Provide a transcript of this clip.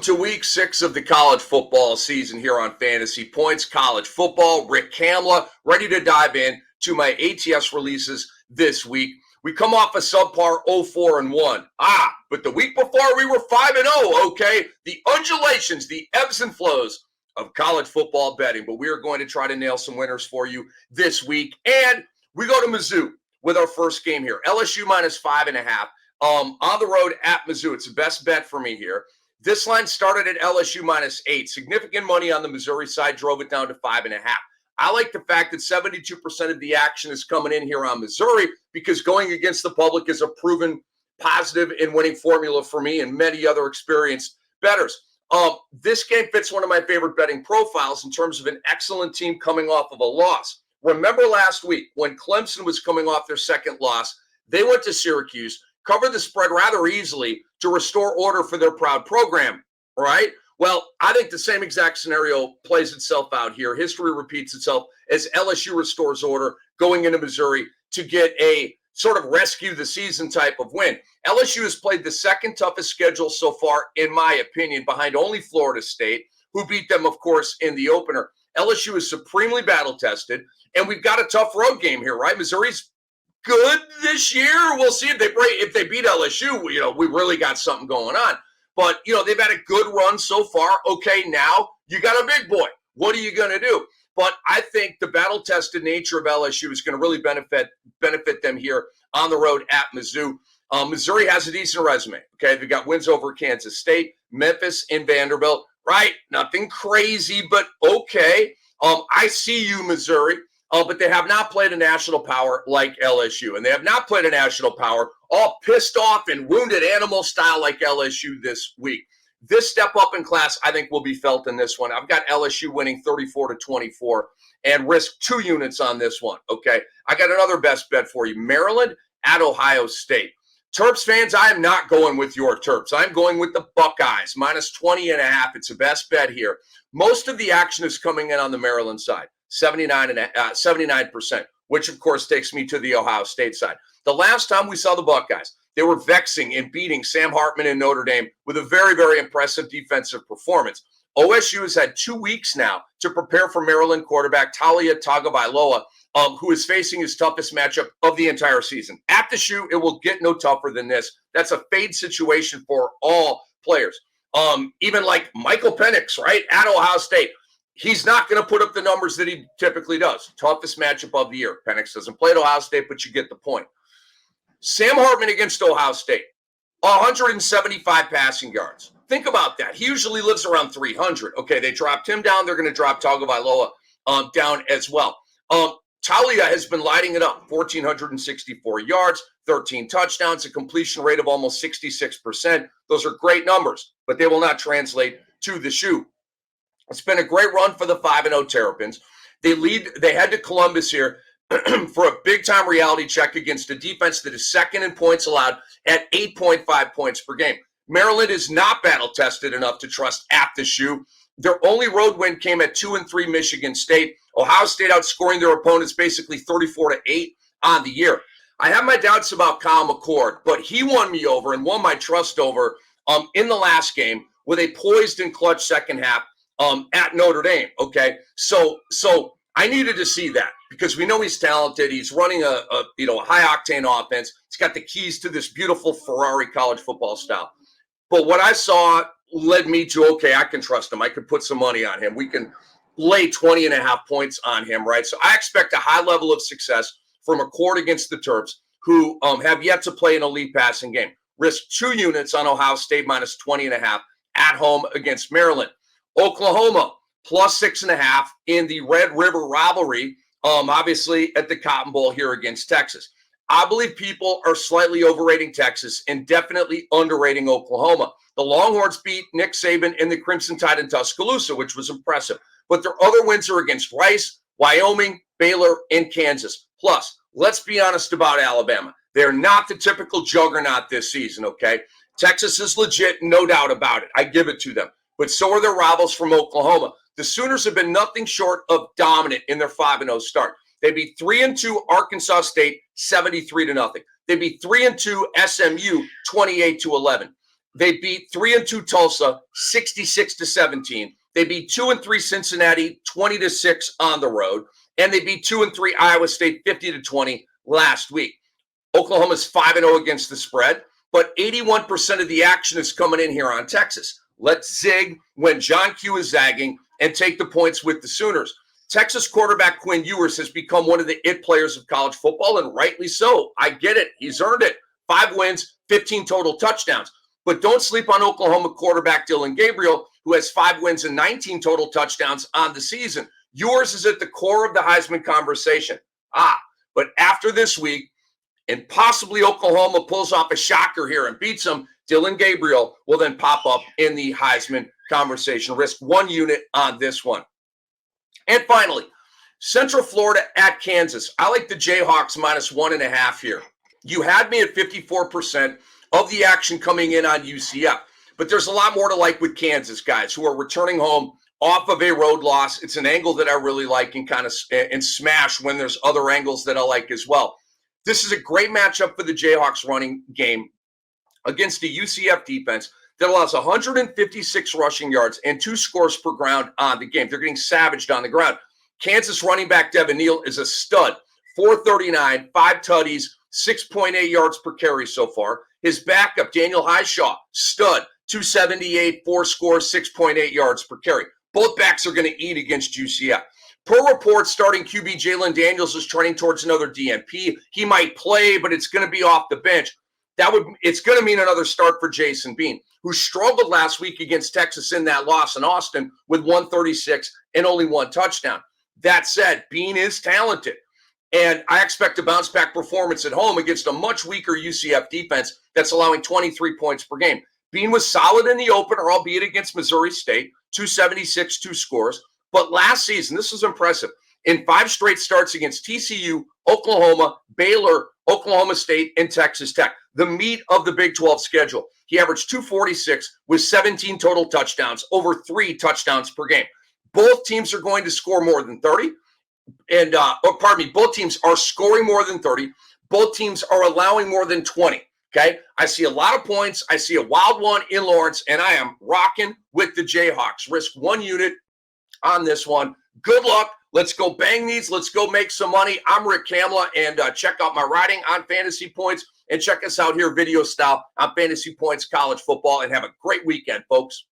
to week 6 of the college football season here on Fantasy Points College Football. Rick Kamla, ready to dive in to my ATS releases this week. We come off a subpar 0-4-1. But the week before we were 5-0, okay? The undulations, the ebbs and flows of college football betting. But we are going to try to nail some winners for you this week. And we go to Mizzou with our first game here. LSU minus 5.5. On the road at Mizzou. It's the best bet for me here. This line started at LSU minus 8. Significant money on the Missouri side drove it down to 5.5. I like the fact that 72% of the action is coming in here on Missouri because going against the public is a proven positive in winning formula for me and many other experienced bettors. This game fits one of my favorite betting profiles in terms of an excellent team coming off of a loss. Remember last week when Clemson was coming off their second loss, they went to Syracuse, covered the spread rather easily to restore order for their proud program, right? Well, I think the same exact scenario plays itself out here. History repeats itself as LSU restores order going into Missouri to get a sort of rescue the season type of win. LSU has played the second toughest schedule so far, in my opinion, behind only Florida State, who beat them, of course, in the opener. LSU is supremely battle-tested, and we've got a tough road game here, right? Missouri's good this year. We'll see if they beat LSU. We really got something going on. But they've had a good run so far. Okay, now you got a big boy. What are you going to do? But I think the battle-tested nature of LSU is going to really benefit them here on the road at Mizzou. Missouri has a decent resume. Okay, they've got wins over Kansas State, Memphis, and Vanderbilt. Right, nothing crazy, but okay. I see you, Missouri. But they have not played a national power like LSU. And they have not played a national power all pissed off and wounded animal style like LSU this week. This step up in class, I think, will be felt in this one. I've got LSU winning 34-24 and risk 2 units on this one, okay? I got another best bet for you. Maryland at Ohio State. Terps fans, I am not going with your Terps. I'm going with the Buckeyes, minus 20.5. It's the best bet here. Most of the action is coming in on the Maryland side. 79%, which of course takes me to the Ohio State side. The last time we saw the Buckeyes, they were vexing and beating Sam Hartman and Notre Dame with a very, very impressive defensive performance. OSU has had 2 weeks now to prepare for Maryland quarterback Talia Tagovailoa, who is facing his toughest matchup of the entire season. At the shoe, it will get no tougher than this. That's a fade situation for all players. Even like Michael Penix, right, at Ohio State. He's not going to put up the numbers that he typically does. Toughest matchup of the year. Penix doesn't play at Ohio State, but you get the point. Sam Hartman against Ohio State, 175 passing yards. Think about that. He usually lives around 300. Okay, they dropped him down. They're going to drop Tagovailoa down as well. Talia has been lighting it up. 1,464 yards, 13 touchdowns, a completion rate of almost 66%. Those are great numbers, but they will not translate to the shoe. It's been a great run for the 5-0 Terrapins. They head to Columbus here for a big-time reality check against a defense that is second in points allowed at 8.5 points per game. Maryland is not battle-tested enough to trust at the shoe. Their only road win came at 2-3 Michigan State. Ohio State outscoring their opponents basically 34-8 on the year. I have my doubts about Kyle McCord, but he won me over and won my trust over in the last game with a poised and clutch second half at Notre Dame, okay? So I needed to see that because we know he's talented. He's running a high-octane offense. He's got the keys to this beautiful Ferrari college football style. But what I saw led me to, okay, I can trust him. I could put some money on him. We can lay 20.5 points on him, right? So I expect a high level of success from McCord against the Terps, who have yet to play an elite passing game. Risk 2 units on Ohio State minus 20.5 at home against Maryland. Oklahoma, plus 6.5 in the Red River rivalry, obviously at the Cotton Bowl here against Texas. I believe people are slightly overrating Texas and definitely underrating Oklahoma. The Longhorns beat Nick Saban and the Crimson Tide in Tuscaloosa, which was impressive. But their other wins are against Rice, Wyoming, Baylor, and Kansas. Plus, let's be honest about Alabama. They're not the typical juggernaut this season, okay? Texas is legit, no doubt about it. I give it to them. But so are their rivals from Oklahoma. The Sooners have been nothing short of dominant in their 5-0 start. They beat 3-2 Arkansas State 73-0. They beat 3-2 SMU 28-11. They beat 3-2 Tulsa 66-17. They beat 2-3 Cincinnati 20-6 on the road, and they beat 2-3 Iowa State 50-20 last week. Oklahoma's 5-0 against the spread, but 81% of the action is coming in here on Texas. Let's zig when John Q is zagging and take the points with the Sooners. Texas quarterback Quinn Ewers has become one of the it players of college football, and rightly so. I get it. He's earned it. 5 wins, 15 total touchdowns. But don't sleep on Oklahoma quarterback Dillon Gabriel, who has 5 wins and 19 total touchdowns on the season. Ewers is at the core of the Heisman conversation. But after this week, and possibly Oklahoma pulls off a shocker here and beats them, Dillon Gabriel will then pop up in the Heisman conversation. Risk 1 unit on this one. And finally, Central Florida at Kansas. I like the Jayhawks -1.5 here. You had me at 54% of the action coming in on UCF. But there's a lot more to like with Kansas, guys, who are returning home off of a road loss. It's an angle that I really like and smash when there's other angles that I like as well. This is a great matchup for the Jayhawks running game against the UCF defense that allows 156 rushing yards and 2 scores per ground on the game. They're getting savaged on the ground. Kansas running back Devin Neal is a stud. 439, 5 tutties, 6.8 yards per carry so far. His backup, Daniel Highshaw, stud, 278, 4 scores, 6.8 yards per carry. Both backs are going to eat against UCF. Per report, starting QB Jalen Daniels is trending towards another DNP. He might play, but it's going to be off the bench. It's going to mean another start for Jason Bean, who struggled last week against Texas in that loss in Austin with 136 and only 1 touchdown. That said, Bean is talented. And I expect a bounce-back performance at home against a much weaker UCF defense that's allowing 23 points per game. Bean was solid in the opener, albeit against Missouri State, 276, 2 scores. But last season, this was impressive. In 5 straight starts against TCU, Oklahoma, Baylor, Oklahoma State, and Texas Tech, the meat of the Big 12 schedule, he averaged 246 with 17 total touchdowns, over 3 touchdowns per game. Both teams are going to score more than 30. Both teams are scoring more than 30. Both teams are allowing more than 20. Okay. I see a lot of points. I see a wild one in Lawrence, and I am rocking with the Jayhawks. Risk 1 unit on this one. Good luck. Let's go bang these. Let's go make some money. I'm Rick Kamla, and check out my writing on Fantasy Points, and check us out here video style on Fantasy Points College Football, and have a great weekend, folks.